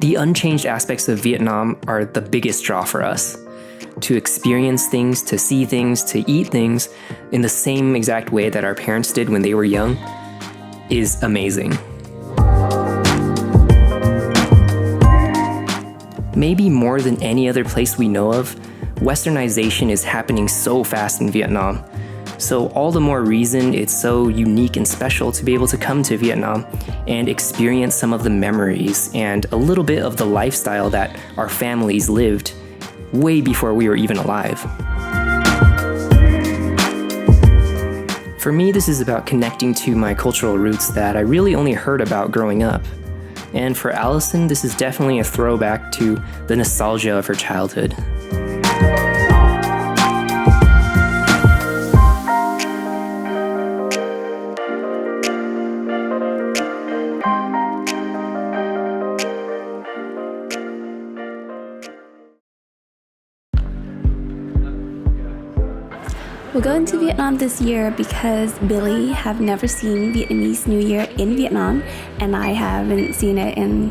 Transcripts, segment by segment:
The unchanged aspects of Vietnam are the biggest draw for us. To experience things, to see things, to eat things in the same exact way that our parents did when they were young is amazing. Maybe more than any other place we know of, Westernization is happening so fast in Vietnam. So all the more reason it's so unique and special to be able to come to Vietnam and experience some of the memories and a little bit of the lifestyle that our families lived way before we were even alive. For me, this is about connecting to my cultural roots that I really only heard about growing up. And for Allison, this is definitely a throwback to the nostalgia of her childhood. We're going to Vietnam this year because Billy have never seen Vietnamese New Year in Vietnam, and I haven't seen it in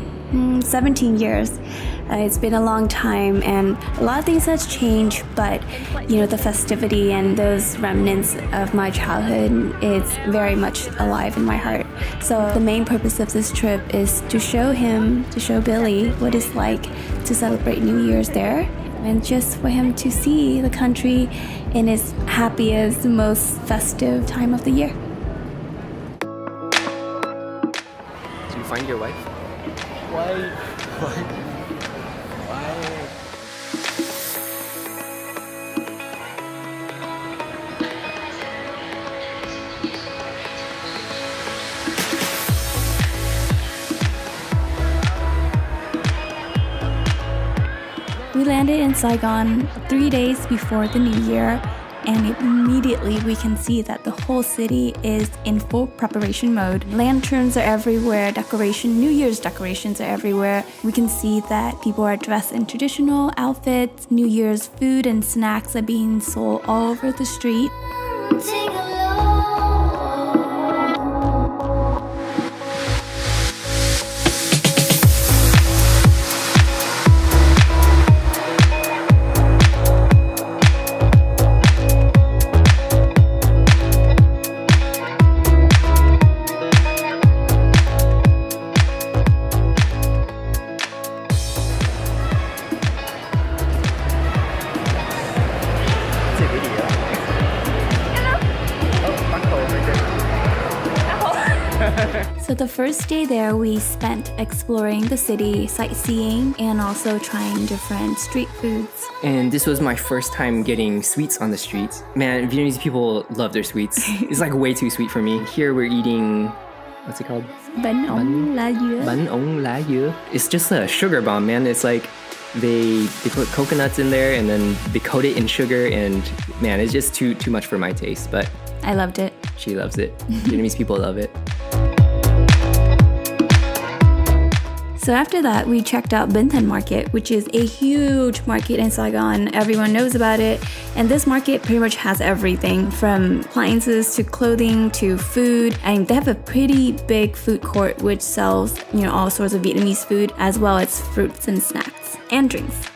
17 years. It's been a long time, and a lot of things has changed, but the festivity and those remnants of my childhood, it's very much alive in my heart. So the main purpose of this trip is to show Billy what it's like to celebrate New Year's there, and just for him to see the country in its happiest, most festive time of the year. Did you find your wife? Why? We landed in Saigon 3 days before the New Year, and immediately we can see that the whole city is in full preparation mode. Lanterns are everywhere, New Year's decorations are everywhere. We can see that people are dressed in traditional outfits. New Year's food and snacks are being sold all over the street. So the first day there, we spent exploring the city, sightseeing, and also trying different street foods. And this was my first time getting sweets on the streets. Man, Vietnamese people love their sweets. It's like way too sweet for me. Here we're eating, what's it called? Banh lá dứa. Banh lá dứa. It's just a sugar bomb, man. It's like they put coconuts in there and then they coat it in sugar, and man, it's just too much for my taste. But I loved it. She loves it. Vietnamese people love it. So after that, we checked out Thien market, which is a huge market in Saigon. Everyone knows about it. And this market pretty much has everything from appliances to clothing to food. And they have a pretty big food court which sells, all sorts of Vietnamese food as well as fruits and snacks and drinks.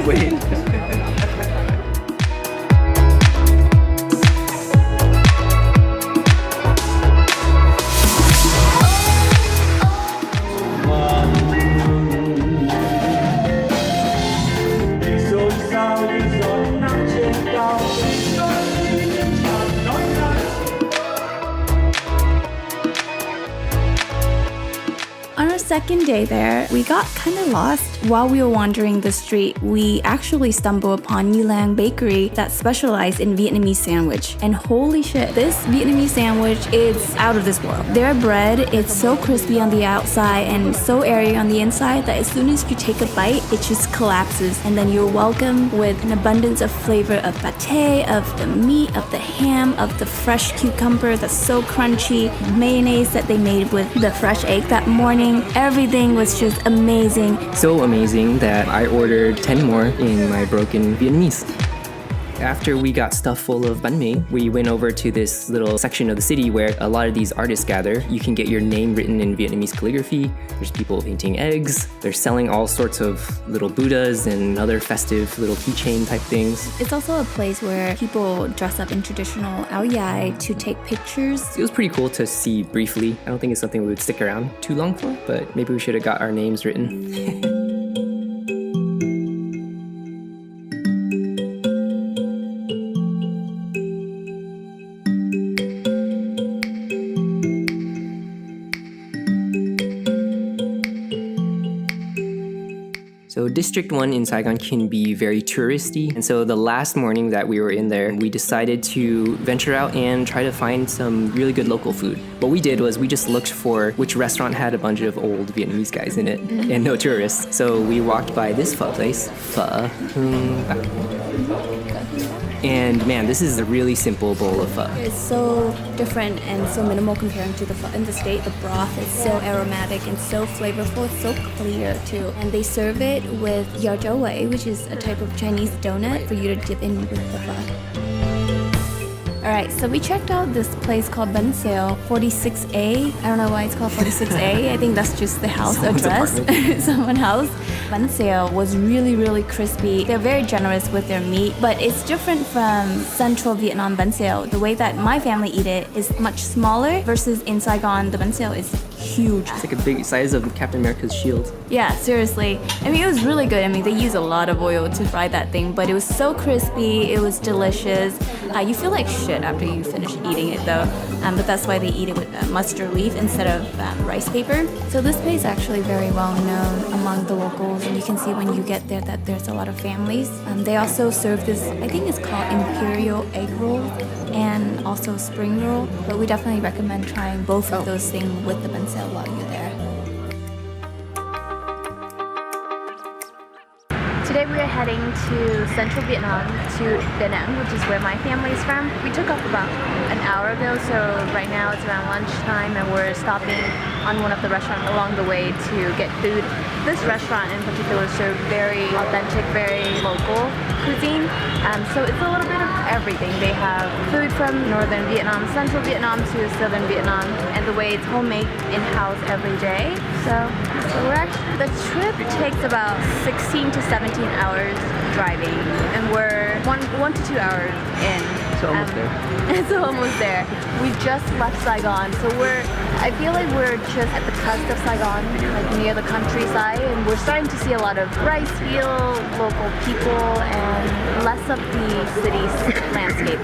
Wait. On our second day there, we got kind of lost. While we were wandering the street, we actually stumbled upon Nhi Lang Bakery that specialized in Vietnamese sandwich. And holy shit, this Vietnamese sandwich is out of this world. Their bread, it's so crispy on the outside and so airy on the inside that as soon as you take a bite, it just collapses. And then you're welcomed with an abundance of flavor of pate, of the meat, of the ham, of the fresh cucumber that's so crunchy, mayonnaise that they made with the fresh egg that morning. Everything was just amazing. So amazing that I ordered 10 more in my broken Vietnamese. After we got stuffed full of banh mi, we went over to this little section of the city where a lot of these artists gather. You can get your name written in Vietnamese calligraphy. There's people painting eggs. They're selling all sorts of little Buddhas and other festive little keychain type things. It's also a place where people dress up in traditional áo dài to take pictures. It was pretty cool to see briefly. I don't think it's something we would stick around too long for, but maybe we should have got our names written. So District 1 in Saigon can be very touristy, and so the last morning that we were in there, we decided to venture out and try to find some really good local food. What we did was we just looked for which restaurant had a bunch of old Vietnamese guys in it and no tourists. So we walked by this pho place, Pho Hung Bak. And man, this is a really simple bowl of pho. It's so different and so minimal comparing to the pho in the state. The broth is so aromatic and so flavorful. It's so clear too. And they serve it with yao zhou wei, which is a type of Chinese donut for you to dip in with the pho. Alright, so we checked out this place called Banh Sale 46A. I don't know why it's called 46A. I think that's just the house address. Someone's house. Banh Sale was really, really crispy. They're very generous with their meat, but it's different from central Vietnam Banh Sale. The way that my family eat it is much smaller versus in Saigon, the Banh Sale is huge. It's like a big size of Captain America's shield. Yeah, seriously. I mean, it was really good. I mean, they use a lot of oil to fry that thing, but it was so crispy. It was delicious. You feel like shit after you finish eating it though, but that's why they eat it with mustard leaf instead of rice paper. So this place is actually very well known among the locals, and you can see when you get there that there's a lot of families. They also serve this, I think it's called Imperial Egg Roll and also Spring Roll, but we definitely recommend trying both of those things with the banh sale while you're there. Today we are heading to central Vietnam, to Da Nang, which is where my family is from. We took off about an hour ago, so right now it's around lunchtime and we're stopping on one of the restaurants along the way to get food. This restaurant in particular serves very authentic, very local cuisine, so it's a little bit of everything. They have food from northern Vietnam, central Vietnam to southern Vietnam, and the way it's homemade in-house every day. So the trip takes about 16 to 17 hours driving, and we're 1 to 2 hours in. So almost there. So almost there. We just left Saigon, so I feel like we're just at the cusp of Saigon, like near the countryside, and we're starting to see a lot of rice field, local people, and less of the city's landscape.